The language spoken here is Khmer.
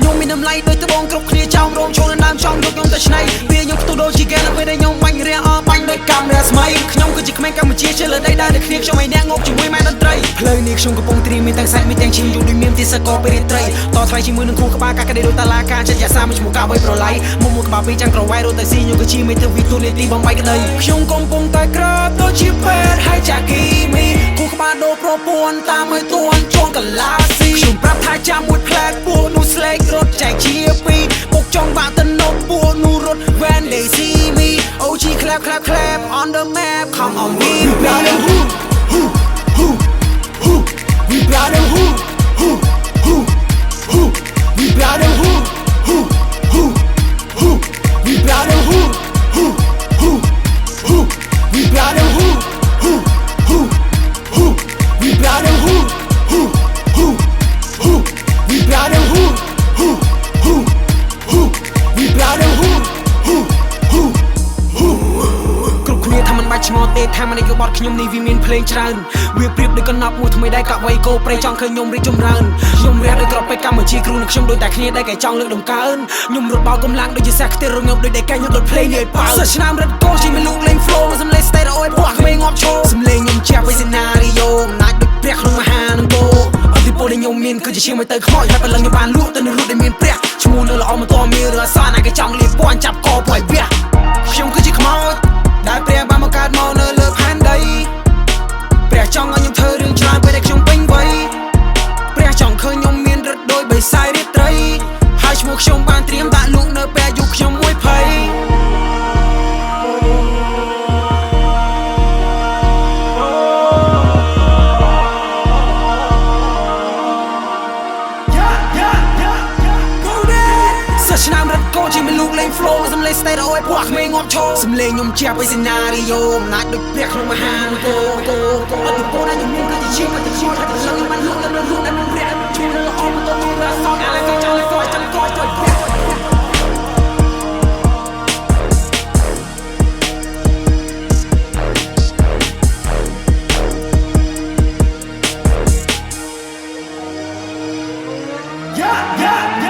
ញោមមានតម្លៃដូចត្បូងគ្រប់គ្នាចောင်းរងឈរដើមចង់យកខ្ញុំទៅឆ្នៃវាខ្ញុំផ្ទុះដូចជាហ្គេពេលដែលខ្ញុំបាញ់រាអបាញ់ដោយកម្មរាស្មីខ្ញុំគឺជាក្មេងកម្ពុជាជិះលើដីដើរដូចគ្នាខ្ញុំឲ្យអ្នកងប់ជាមួយម៉ែតន្ត្រីផ្លូវនេះខ្ញុំកំពុងត្រៀមមានទាំងសាច់មានទាំងឈាមយូរដូចមានទីសកលពេលរាត្រីតថ្លៃជាមួយនឹងគ្រូក្បាលកាកដេដូចតាឡាការចិត្តយ៉ាសាមួយឈ្មោះកាវៃប្រឡៃមួយក្បាលពីចាំងក្រវ៉ៃរត់ទៅស៊ីខ្ញុំគឺជាមេធាវីទូនីតិបំបីក្ដីខ្ញុំកំពុងតែក្រាបដូចជាពេទ្យហើយចាគីមីគូក្បាលដូរប្រពន្ធតាមឲ្យទួនជូនកលាស៊ីខ្ញុំប្រាប់ថាចាំមួយផ្លែតពួកនោះស្លេករត់ចែកជាពីរពុកចង់បាក់ទៅនំពួកនោះរត់ when they see me OG clap clap clap on the map come on we proud of who we proud of who we proud of who we proud of who we proud of who we proud of who we proud of who we proud of who គ្រប់គ្នាថាមិនបាច់ឆ្ងល់ទេថាមិនយកបត់ខ្ញុំនេះវាមានភ្លេងច្រើនវាប្រៀបដូចកណ្ដប់មួយថ្មីដែលកាក់វៃគោព្រៃចង់ឃើញខ្ញុំរីកចម្រើនខ្ញុំរះដោយក្របពេជ្រកម្ពុជាគ្រូនឹងខ្ញុំដូចតែគ្នាដែលគេចង់លើកដំកើងខ្ញុំរត់បោកម្លាំងដូចជាសាខ្ទិរងប់ដូចតែគេខ្ញុំរត់ភ្លេងនេះឲ្យប៉ៅសិស្សឆ្នាំរត់កោជាមួយលោកលេង flow សំឡេង state ឲ្យពួកក្មេងងាប់ឈរសំឡេងខ្ញុំជាប់với scenario អំណាចដូចព្រះក្នុងមហានគរអធិពលដែលខ្ញុំមានគឺជាឈាមឲ្យទៅខ្មោចហើយព្រលឹងខ្ញុំបានលក់ទៅនឹងរូបដែលមានព្រះឈ្មោះនៅល្អមិនតមានរឿងអសណាគេចង់លៀបពណ៌ចាប់កពួយវះខ្ញុំគឺជាខ្មោចដែលព្រះបានមកកើតមកនៅលើផែនដីព្រះចង់ឲ្យខ្ញុំធ្វើរឿងច្រើនពេលដែលខ្ញុំពេញវ័យព្រះចង់ឃើញខ្ញុំមានរត់ដោយបិសាយរាត្រីហើយឈ្មោះខ្ញុំបានត្រៀមដាក់លូកនៅពេលអាយុខ្ញុំ1 ភ័យឆ្នាំរត់កោជាមួយលោកលេង flow សំឡេង state ឲ្យពួកក្មេងងាប់ឈរសំឡេងខ្ញុំជាប់với scenario អំណាចដូចព្រះក្នុងមហានគរអត់ទៅពោលឲ្យខ្ញុំមានគឺជាឈាមតែឈ្មោះថាទៅឡើងបានលក់ដល់រូបដែលមានព្រះជួយនៅល្អមកទៅរស់សងអាឡែកចង់ឲ្យចង់កោជួយព្រះ Yeah